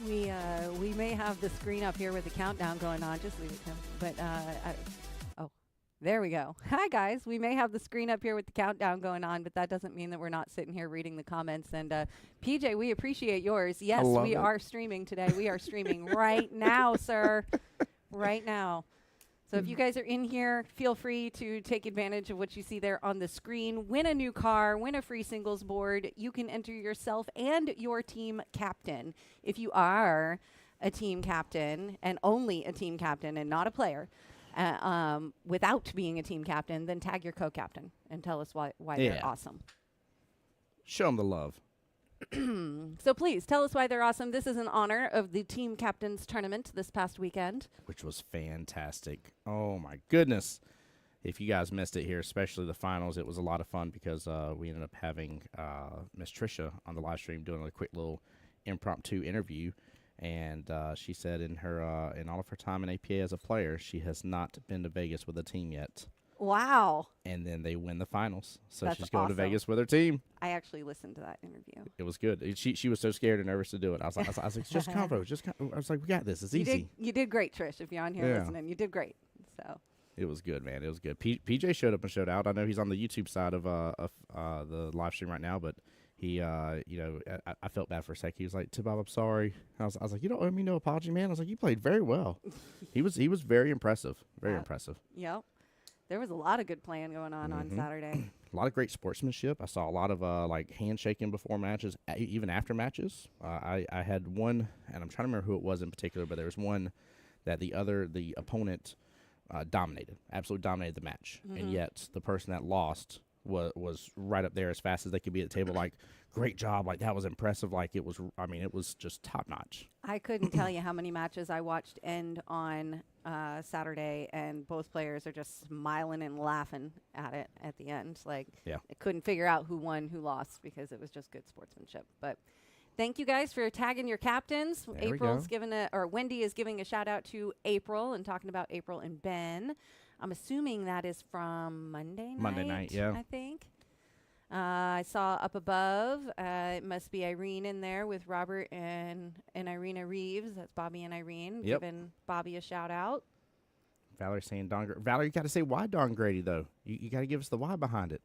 We may have the screen up here with the countdown going on. Just leave it, Tim. But there we go. Hi guys. We may have the screen up here with the countdown going on, but that doesn't mean that we're not sitting here reading the comments. And PJ, we appreciate yours. Yes, we are streaming today. We are streaming right now, sir. Right now. So if you guys are in here, feel free to take advantage of what you see there on the screen. Win a new car, win a free singles board. You can enter yourself and your team captain. If you are a team captain and only a team captain and not a player, without being a team captain, then tag your co-captain and tell us why they're awesome. Show them the love. So please tell us why they're awesome. This is in honor of the Team Captains Tournament this past weekend, which was fantastic. Oh, my goodness. If you guys missed it here, especially the finals, it was a lot of fun because we ended up having Miss Trisha on the live stream doing a quick little impromptu interview. And she said in all of her time in APA as a player, she has not been to Vegas with a team yet. Wow. And then they win the finals. So That's she's going awesome. to Vegas with her team. I actually listened to that interview. It was good. She was so scared and nervous to do it. I was like, just convo. I was like, we got this. It's easy. You did great, Trish, if you're on here listening. You did great. So it was good, man. It was good. PJ showed up and showed out. I know he's on the YouTube side of the live stream right now, but he, I felt bad for a sec. He was like, Bob, I'm sorry. I was like, you don't owe me no apology, man. I was like, you played very well. He was very impressive. Very impressive. Yep. There was a lot of good playing going on Saturday. A lot of great sportsmanship. I saw a lot of handshaking before matches, even after matches. I had one, and I'm trying to remember who it was in particular, but there was one that the opponent absolutely dominated the match, and yet the person that lost was right up there as fast as they could be at the table. Like, great job, like that was impressive. Like it was just top notch. I couldn't tell you how many matches I watched end on Saturday, and both players are just smiling and laughing at it at the end. Like, I couldn't figure out who won, who lost, because it was just good sportsmanship. But thank you guys for tagging your captains. Wendy is giving a shout out to April and talking about April and Ben. I'm assuming that is from Monday night. Monday night, yeah. I think. I saw up above, it must be Irene in there with Robert and Irina Reeves. That's Bobby and Irene. Yep. Giving Bobby a shout out. Valerie saying Valerie, you got to say why Don Grady, though. You got to give us the why behind it.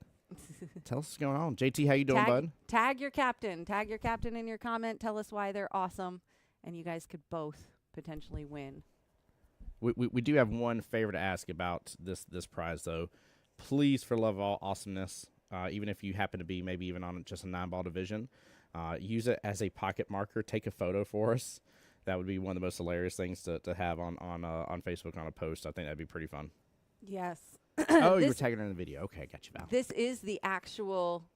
Tell us what's going on. JT, how you doing, bud? Tag your captain. Tag your captain in your comment. Tell us why they're awesome. And you guys could both potentially win. We do have one favor to ask about this prize, though. Please, for love of all awesomeness, even if you happen to be maybe even on just a 9-ball division, use it as a pocket marker. Take a photo for us. That would be one of the most hilarious things to have on Facebook on a post. I think that'd be pretty fun. Yes. Oh, you were tagging her in the video. Okay, I got you, Val. This is the actual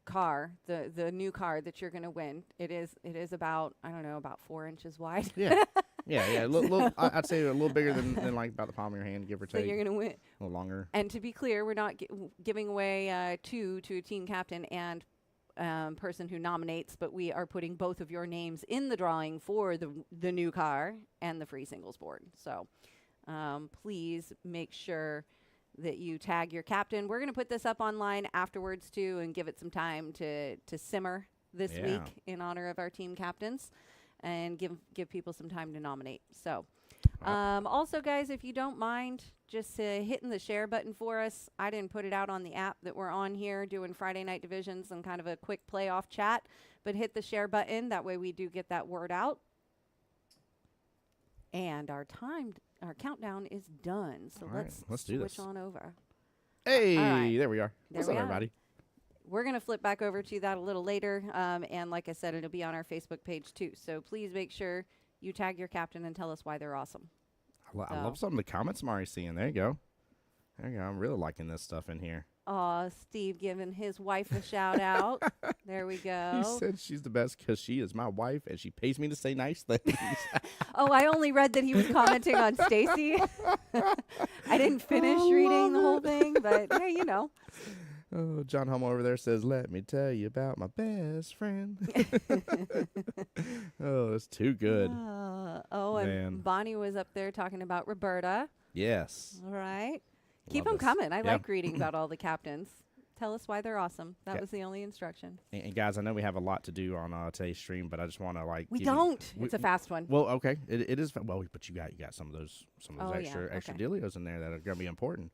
car, the new car that you're going to win. It is about, I don't know, about 4 inches wide. Yeah. Yeah. I'd say a little bigger than like about the palm of your hand, give or take. So you're going to win. A little longer. And to be clear, we're not giving away two to a team captain and person who nominates, but we are putting both of your names in the drawing for the new car and the free singles board. So please make sure that you tag your captain. We're going to put this up online afterwards, too, and give it some time to simmer this week in honor of our team captains. And give people some time to nominate. So, also, guys, if you don't mind just hitting the share button for us. I didn't put it out on the app that we're on here doing Friday night divisions and kind of a quick playoff chat. But hit the share button. That way we do get that word out. And our countdown is done. So let's do this. switch on over. Hey, right. There we are. What's up, everybody? We're going to flip back over to that a little later. And like I said, it'll be on our Facebook page, too. So please make sure you tag your captain and tell us why they're awesome. I love some of the comments I'm already seeing. There you go. I'm really liking this stuff in here. Aw, Steve giving his wife a shout out. There we go. He said she's the best because she is my wife and she pays me to say nice things. Oh, I only read that he was commenting on Stacy. I didn't finish reading the whole thing, but hey, you know. Oh, John Hummel over there says, let me tell you about my best friend. Oh, it's too good. And Bonnie was up there talking about Roberta. Yes. All right. Keep them coming. I like reading about all the captains. Tell us why they're awesome. That Okay. was the only instruction. And guys, I know we have a lot to do on today's stream, but I just want to We give you- don't. It's a fast one. Well, okay, it is. Well, but you got some of those Oh, yeah, extra okay. dealios in there that are going to be important.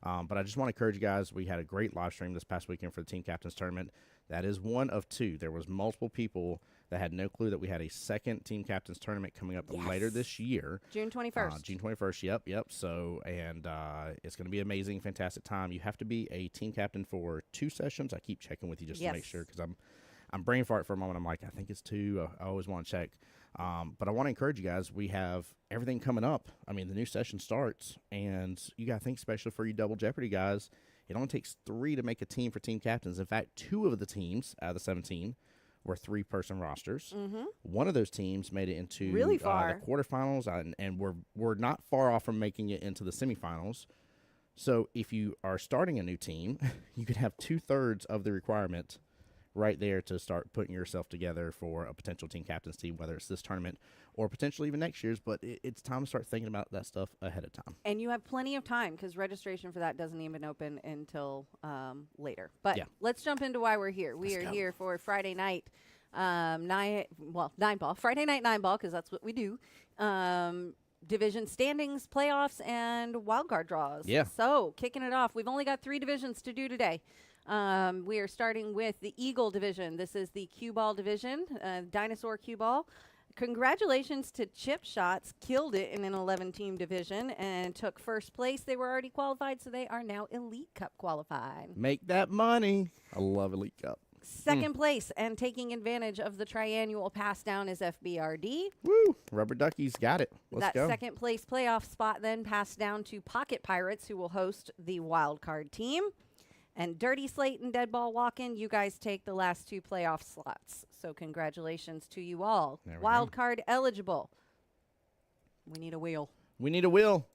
But I just want to encourage you guys. We had a great live stream this past weekend for the Team Captains Tournament. That is one of two. There was multiple people that had no clue that we had a second Team Captains Tournament coming up later this year. June 21st. June 21st. Yep. So, and it's going to be amazing, fantastic time. You have to be a team captain for 2 sessions. I keep checking with you just to make sure because I'm brain fart for a moment. I'm like, I think it's 2. I always want to check. But I want to encourage you guys. We have everything coming up. I mean, the new session starts, and you got to think, especially for you Double Jeopardy guys, it only takes 3 to make a team for team captains. In fact, 2 of the teams out of the 17 were 3-person rosters. Mm-hmm. One of those teams made it into Really far. the quarterfinals, and we're not far off from making it into the semifinals. So if you are starting a new team, you could have 2/3 of the requirement right there to start putting yourself together for a potential team captain's team, whether it's this tournament or potentially even next year's. But it's time to start thinking about that stuff ahead of time. And you have plenty of time because registration for that doesn't even open until later. But let's jump into why we're here. We are here for Friday night 9 ball. Friday night 9 ball because that's what we do. Division standings, playoffs, and wildcard draws. Yeah. So kicking it off, we've only got 3 divisions to do today. We are starting with the Eagle division. This is the cue ball division, dinosaur cue ball. Congratulations to Chip Shots. Killed it in an 11-team division and took first place. They were already qualified, so they are now Elite Cup qualified. Make that money. I love Elite Cup. Second place and taking advantage of the triannual pass down is FBRD. Woo! Rubber Duckies got it. Let's go. That second place playoff spot then passed down to Pocket Pirates, who will host the wild card team. And Dirty Slate and Dead Ball Walk-In, you guys take the last 2 playoff slots. So congratulations to you all. Wild card eligible. We need a wheel. We need a wheel.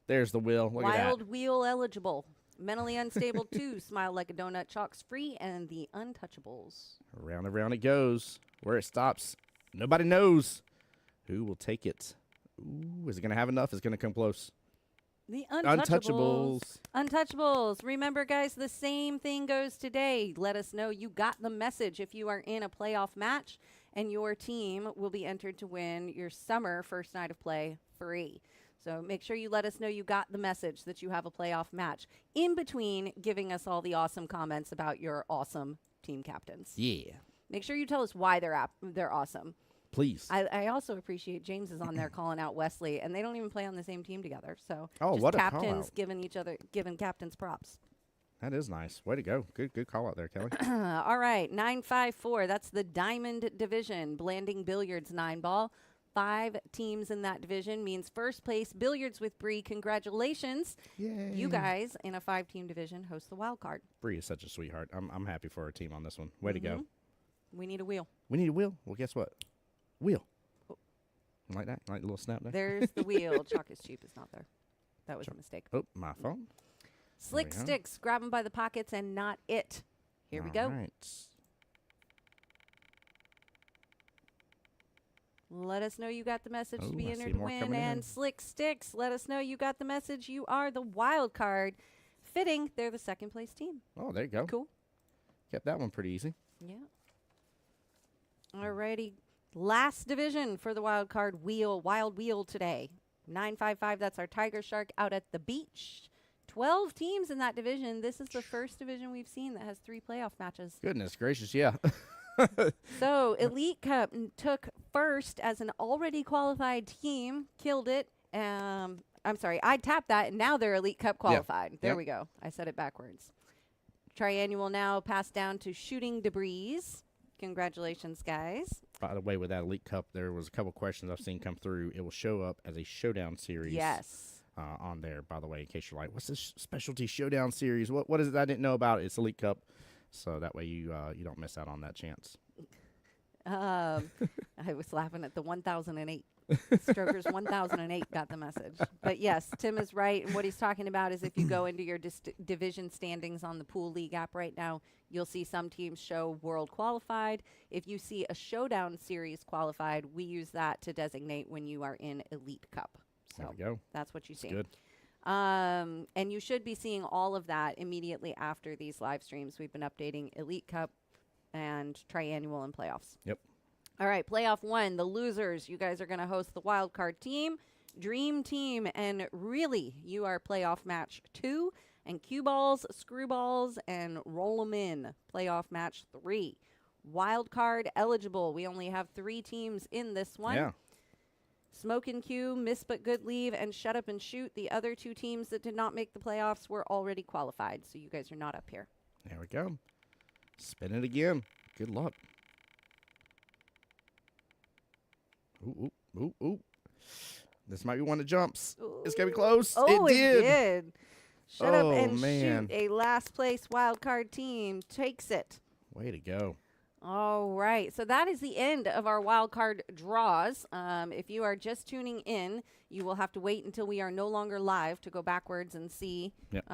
There's the wheel. Look at that. Wild wheel eligible. Mentally Unstable 2, Smile Like a Donut, Chalks Free, and the Untouchables. Round and round it goes. Where it stops, nobody knows. Who will take it? Ooh, is it going to have enough? It's going to come close. The Untouchables. Untouchables. Untouchables. Remember, guys, the same thing goes today. Let us know you got the message if you are in a playoff match, and your team will be entered to win your summer first night of play free. So make sure you let us know you got the message that you have a playoff match in between giving us all the awesome comments about your awesome team captains. Yeah. Make sure you tell us why they're awesome. Please. I also appreciate James is on there calling out Wesley, and they don't even play on the same team together. So Oh, just what a captains call-out. giving captains props. That is nice. Way to go. Good call out there, Kelly. All right, 954. That's the Diamond Division. Blanding Billiards 9 ball. 5 teams in that division means first place Billiards with Bree. Congratulations. Yay. You guys in a 5-team division host the wild card. Bree is such a sweetheart. I'm happy for our team on this one. Way to go. We need a wheel. We need a wheel. Well, guess what? Wheel. Like that? Like a little snap there? There's the wheel. Chalk is cheap is not there. That was a mistake. Oh, my phone. Slick we go. Sticks. Grab them by the pockets and not it. Here we go. All right. Let us know you got the message to be I entered see to more win. coming in. And Slick Sticks, let us know you got the message. You are the wild card. Fitting, they're the second place team. Oh, there you go. Cool. Kept that one pretty easy. Yeah. Alrighty. Last division for the wild card wheel, wild wheel today. 955, that's our Tiger Shark out at the beach. 12 teams in that division. This is the first division we've seen that has 3 playoff matches. Goodness gracious, yeah. So Elite Cup took first as an already qualified team, killed it. I'm sorry, I tapped that, and now they're Elite Cup qualified. There we go. I said it backwards. Triannual now passed down to Shooting Debris. Congratulations, guys. By the way, with that Elite Cup, there was a couple questions I've seen come through. It will show up as a showdown series. Yes. On there, by the way, in case you're like, what's this specialty showdown series? What is it I didn't know about? It's Elite Cup. So that way you don't miss out on that chance. I was laughing at the 1008. Strokers 1008 got the message. But yes, Tim is right. And what he's talking about is if you go into your division standings on the Pool League app right now, you'll see some teams show World Qualified. If you see a Showdown Series Qualified, we use that to designate when you are in Elite Cup. So There we go. that's what you see. Good. And you should be seeing all of that immediately after these live streams. We've been updating Elite Cup and Triannual and playoffs. Yep. All right, playoff 1, the losers. You guys are going to host the wild card team, Dream Team, and really, you are playoff match 2, and cue balls, screw balls, and roll 'em in. Playoff match 3. Wild card eligible. We only have 3 teams in this one. Yeah. Smoke and Cue, Miss But Good Leave, and Shut Up and Shoot. The other 2 teams that did not make the playoffs were already qualified, so you guys are not up here. There we go. Spin it again. Good luck. Ooh, ooh, ooh, ooh. This might be one that jumps. Ooh. It's going to be close. Oh, it did. It did. Shut Up Oh, and man. Shoot. A last place wild card team takes it. Way to go. All right. So that is the end of our wild card draws. If you are just tuning in, you will have to wait until we are no longer live to go backwards and see Yep.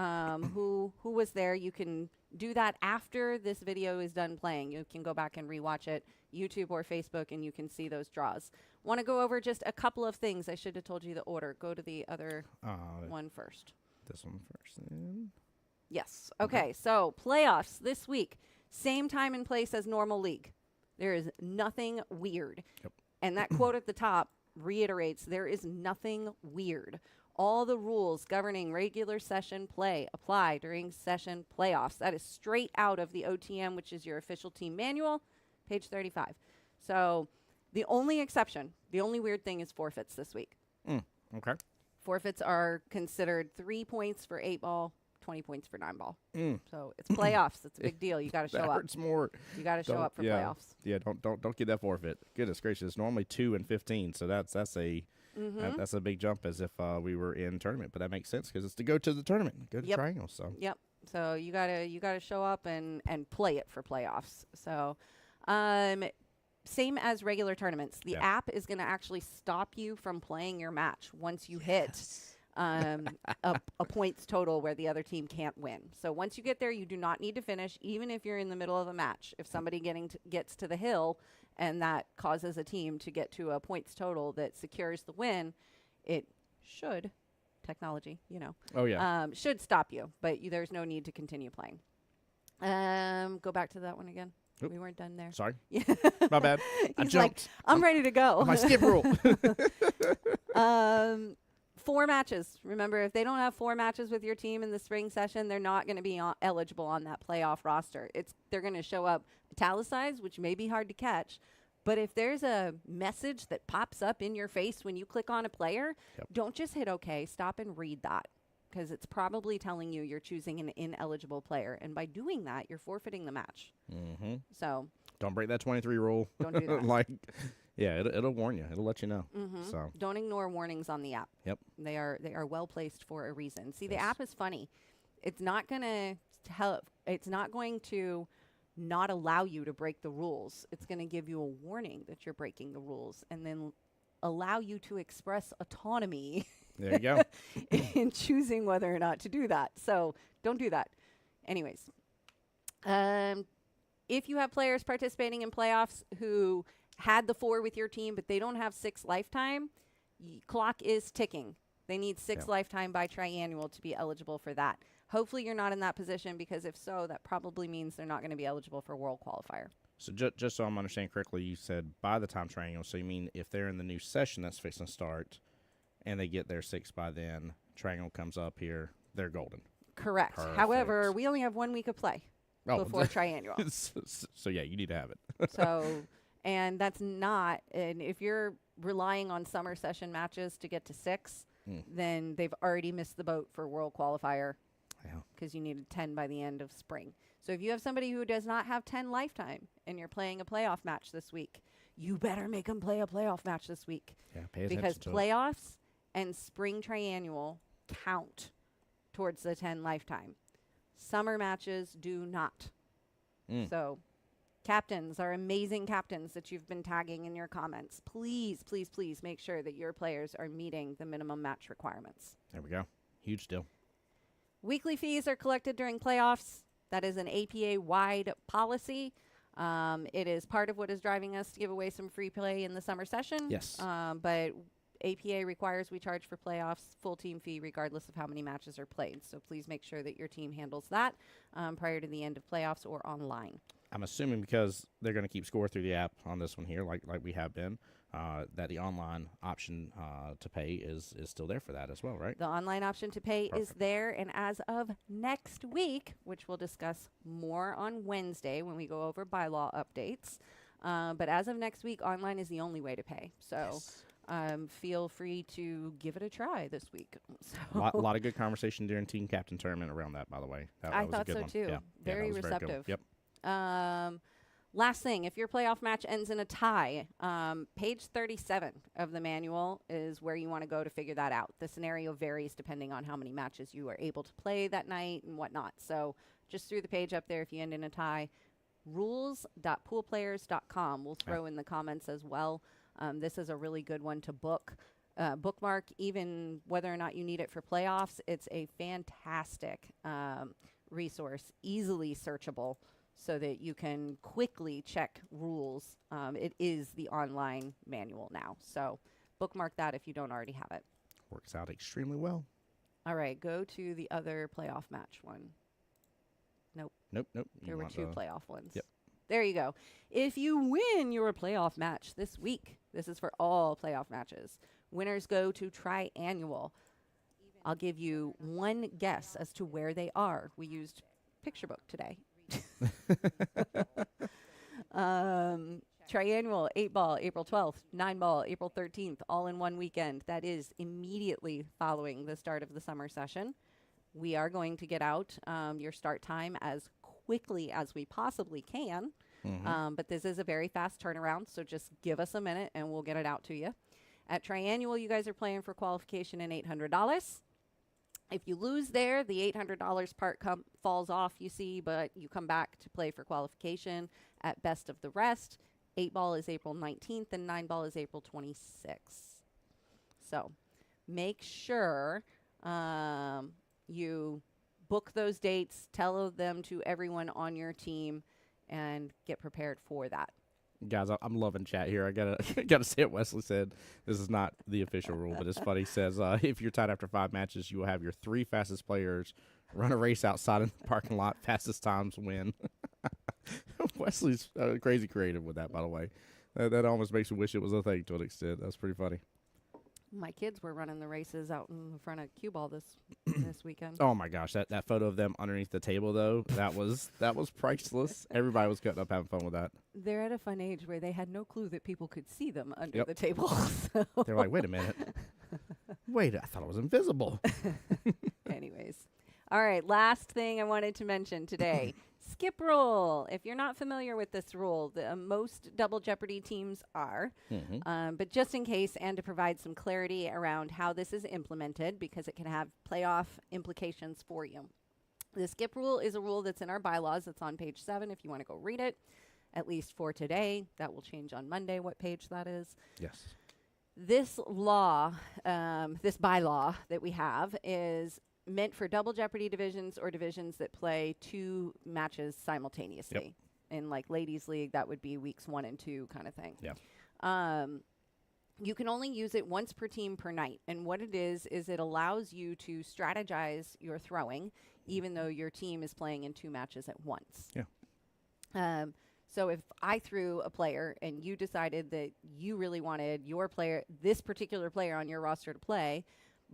who was there. You can do that after this video is done playing. You can go back and rewatch it, YouTube or Facebook, and you can see those draws. Want to go over just a couple of things. I should have told you the order. Go to the other one first. This one first. Then. Yes. Okay. So playoffs this week, same time and place as normal league. There is nothing weird. Yep. And that quote at the top reiterates there is nothing weird. All the rules governing regular session play apply during session playoffs. That is straight out of the OTM, which is your official team manual, page 35. So the only exception, the only weird thing is forfeits this week. Okay. Forfeits are considered 3 points for 8 ball, 20 points for 9 ball. Mm. So it's playoffs. It's a big deal. You got to show That up. hurts more. You got to show Don't- up for yeah. playoffs. Yeah, don't get that forfeit. Goodness gracious, it's normally 2 and 15, so that's a that's a big jump as if we were in tournament. But that makes sense because it's to go to the tournament, go to Yep. Triangle. So Yep. So you gotta show up and play it for playoffs. So, same as regular tournaments. The Yeah. app is gonna actually stop you from playing your match once you hit a points total where the other team can't win. So once you get there, you do not need to finish, even if you're in the middle of a match. If somebody gets to the hill and that causes a team to get to a points total that secures the win, it should, technology, oh yeah, should stop you, but there's no need to continue playing. Go back to that one again. Oop. We weren't done there. sorry, Yeah. my bad. I He's like, jumped. I'm ready to go. on my skip rule. 4 matches. Remember, if they don't have 4 matches with your team in the spring session, they're not going to be eligible on that playoff roster. They're going to show up italicized, which may be hard to catch. But if there's a message that pops up in your face when you click on a player, Yep. don't just hit OK. Stop and read that, because it's probably telling you you're choosing an ineligible player. And by doing that, you're forfeiting the match. Mm-hmm. So Don't break that 23 rule. don't do that. like, yeah, it'll warn you. It'll let you know. Mhm. So Don't ignore warnings on the app. Yep. They are well placed for a reason. See, the Yes. app is funny. It's not going to it's not going to not allow you to break the rules. It's going to give you a warning that you're breaking the rules and then allow you to express autonomy there you go. in choosing whether or not to do that. So, don't do that. Anyways, if you have players participating in playoffs who had the 4 with your team, but they don't have 6 lifetime, clock is ticking. They need 6 Yeah. lifetime by triannual to be eligible for that. Hopefully you're not in that position, because if so, that probably means they're not going to be eligible for World Qualifier. So just so I'm understanding correctly, you said by the time Triangle. So you mean if they're in the new session that's fixing to start, and they get their 6 by then, Triangle comes up here, they're golden. Correct. Perfect. However, we only have 1 week of play before triannual. so yeah, you need to have it. So, and that's not, and if you're relying on summer session matches to get to 6, then they've already missed the boat for World Qualifier, Yeah. because you needed 10 by the end of spring. So if you have somebody who does not have 10 lifetime and you're playing a playoff match this week, you better make them play a playoff match this week, Yeah, pay attention because to it. playoffs and spring triannual count towards the 10 lifetime. Summer matches do not. So captains, our amazing captains that you've been tagging in your comments, please, please, please make sure that your players are meeting the minimum match requirements. There we go. Huge deal. Weekly fees are collected during playoffs. That is an APA-wide policy. It is part of what is driving us to give away some free play in the summer session. Yes. But APA requires we charge for playoffs, full team fee regardless of how many matches are played. So please make sure that your team handles that prior to the end of playoffs or online. I'm assuming because they're going to keep score through the app on this one here, like we have been, that the online option to pay is still there for that as well, right? The online option to pay is Perfect. there, and as of next week, which we'll discuss more on Wednesday when we go over bylaw updates, but as of next week, online is the only way to pay. So Yes. feel free to give it a try this week. So A lot of good conversation during team captain tournament around that, by the way. That I was a thought good so one. too. Yeah. Very that was very good one. receptive. Yep. Last thing, if your playoff match ends in a tie, page 37 of the manual is where you want to go to figure that out. The scenario varies depending on how many matches you are able to play that night and whatnot. So just through the page up there if you end in a tie. Rules.poolplayers.com. We'll throw in the comments as well. This is a really good one to bookmark, even whether or not you need it for playoffs. It's a fantastic resource, easily searchable, so that you can quickly check rules. It is the online manual now. So bookmark that if you don't already have it. Works out extremely well. All right, go to the other playoff match one. Nope. There were two playoff ones. Yep. There you go. If you win your playoff match this week, this is for all playoff matches, winners go to triannual. I'll give you one guess as to where they are. We used Picture Book today. Triannual, 8-ball, April 12th, 9-ball, April 13th, all in one weekend. That is immediately following the start of the summer session. We are going to get out your start time as quickly as we possibly can. But this is a very fast turnaround, so just give us a minute and we'll get it out to you. At Triannual, you guys are playing for qualification and $800. If you lose there, the $800 part falls off, you see, but you come back to play for qualification at Best of the Rest. 8-ball is April 19th and 9-ball is April 26th. So make sure you book those dates, tell them to everyone on your team, and get prepared for that. Guys, I'm loving chat here. I gotta say what Wesley said. This is not the official rule, but it's funny. He says if you're tied after 5 matches, you will have your 3 fastest players run a race outside in the parking lot. Fastest times win. Wesley's crazy creative with that, by the way. That almost makes me wish it was a thing to an extent. That's pretty funny. My kids were running the races out in front of Cue Ball this weekend. Oh my gosh, that photo of them underneath the table though, that was priceless. Everybody was cutting up having fun with that. They're at a fun age where they had no clue that people could see them under the table. So. They're like, wait a minute. Wait, I thought it was invisible. Anyways. All right, last thing I wanted to mention today. Skip rule. If you're not familiar with this rule, most Double Jeopardy teams are. But just in case, and to provide some clarity around how this is implemented, because it can have playoff implications for you. The skip rule is a rule that's in our bylaws. It's on page 7 if you want to go read it, at least for today. That will change on Monday what page that is. Yes. This law, this bylaw that we have is meant for Double Jeopardy divisions or divisions that play 2 matches simultaneously. In like Ladies League, that would be weeks 1 and 2 kind of thing. You can only use it once per team per night. And what it is it allows you to strategize your throwing, even though your team is playing in 2 matches at once. So if I threw a player and you decided that you really wanted your player, this particular player on your roster to play,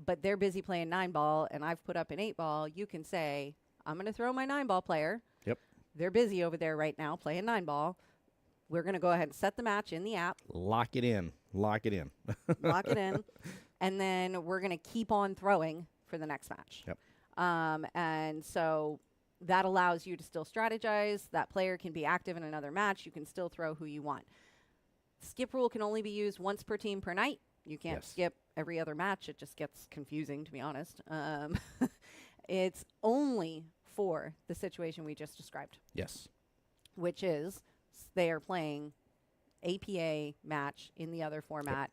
but they're busy playing 9-ball and I've put up an 8-ball, you can say, I'm going to throw my 9-ball player. They're busy over there right now playing 9-ball. We're going to go ahead and set the match in the app. Lock it in. Lock it in. And then we're going to keep on throwing for the next match. And so that allows you to still strategize. That player can be active in another match. You can still throw who you want. Skip rule can only be used once per team per night. You can't skip every other match. It just gets confusing, to be honest. It's only for the situation we just described. Which is they are playing APA match in the other format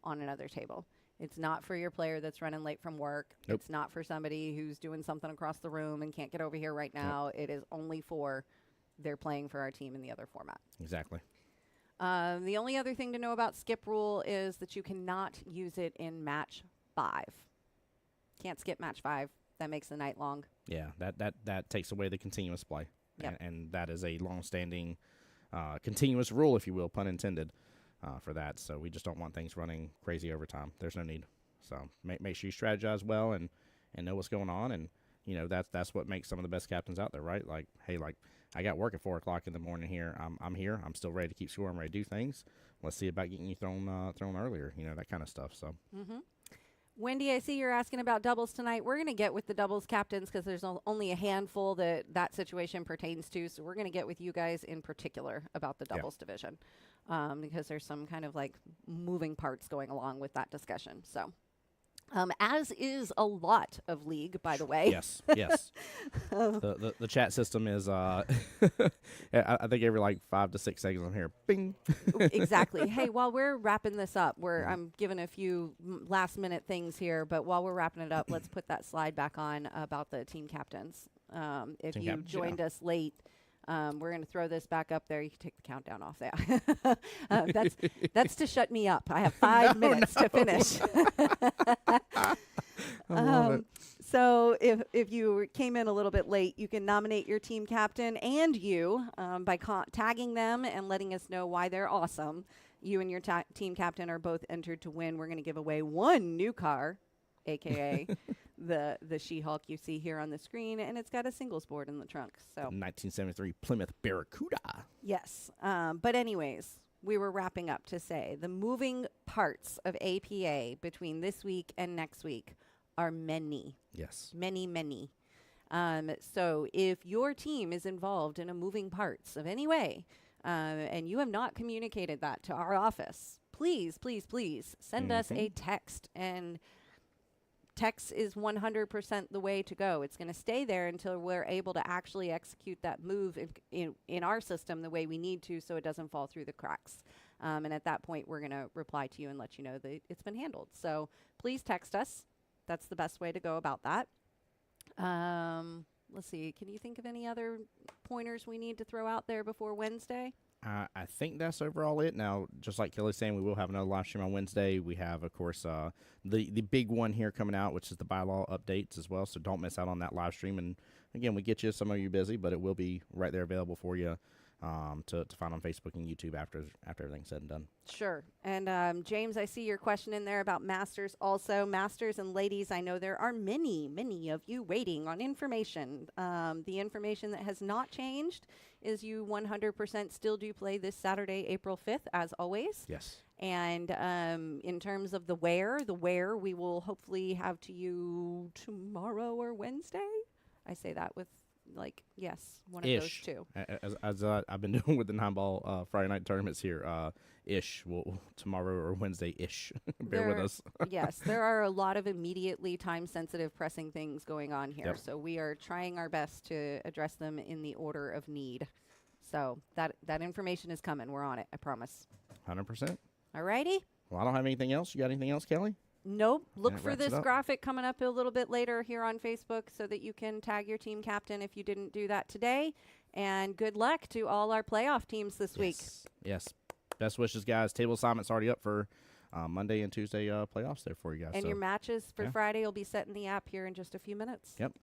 on another table. It's not for your player that's running late from work. It's not for somebody who's doing something across the room and can't get over here right now. It is only for they're playing for our team in the other format. Exactly. The only other thing to know about skip rule is that you cannot use it in match 5. Can't skip match 5. That makes the night long. Yeah, that takes away the continuous play. Yep. And that is a long-standing continuous rule, if you will, pun intended, for that. So we just don't want things running crazy over time. There's no need. So make sure you strategize well and know what's going on. And, you know, that's what makes some of the best captains out there, right? Like, hey, like, I got work at 4 o'clock in the morning here. I'm here. I'm still ready to keep score. I'm ready to do things. Let's see about getting you thrown earlier, you know, that kind of stuff. So. Mm-hmm. Wendy, I see you're asking about doubles tonight. We're going to get with the doubles captains because there's only a handful that situation pertains to. So we're going to get with you guys in particular about the doubles division because there's some kind of like moving parts going along with that discussion. So. As is a lot of league, by the way. Yes. The chat system is, I think every like 5 to 6 seconds I'm here. Bing. Exactly. Hey, while we're wrapping this up, I'm giving a few last minute things here, but while we're wrapping it up, let's put that slide back on about the team captains. If Team you captains, joined us late, we're going to throw this back up there. You can take the countdown off there. That's to shut me up. I have 5 minutes to finish. So if you came in a little bit late, you can nominate your team captain and you by tagging them and letting us know why they're awesome. You and your team captain are both entered to win. We're going to give away 1 new car, a.k.a. the She-Hulk you see here on the screen, and it's got a singles board in the trunk. So 1973 Plymouth Barracuda. Yes. But anyways, we were wrapping up to say the moving parts of APA between this week and next week are many. Yes. Many. So if your team is involved in a moving parts of any way, and you have not communicated that to our office, please send us a text. And text is 100% the way to go. It's going to stay there until we're able to actually execute that move in our system the way we need to, so it doesn't fall through the cracks. And at that point, we're going to reply to you and let you know that it's been handled. So please text us. That's the best way to go about that. Let's see. Can you think of any other pointers we need to throw out there before Wednesday? I think that's overall it. Now, just like Kelly's saying, we will have another live stream on Wednesday. We have, of course, the big one here coming out, which is the bylaw updates as well. So don't miss out on that live stream. And again, we get you. Some of you busy, but it will be right there available for you to find on Facebook and YouTube after everything's said and done. Sure. And James, I see your question in there about Masters also. Masters and ladies, I know there are many of you waiting on information. The information that has not changed is you 100% still do play this Saturday, April 5th, as always. Yes. And in terms of the where we will hopefully have to you tomorrow or Wednesday. I say that with yes, one of those two. As I've been doing with the 9-ball Friday night tournaments here, tomorrow or Wednesday-ish. Bear with us. Yes, there are a lot of immediately time-sensitive pressing things going on here. Yep. So we are trying our best to address them in the order of need. So that information is coming. We're on it, I promise. 100%. All righty. Well, I don't have anything else. You got anything else, Kelly? Nope. Look for this up. graphic coming up a little bit later here on Facebook so that you can tag your team captain if you didn't do that today. And good luck to all our playoff teams this week. Yes. Best wishes, guys. Table assignment's already up for Monday and Tuesday playoffs there for you guys. And your matches for Friday will be set in the app here in just a few minutes. Yep.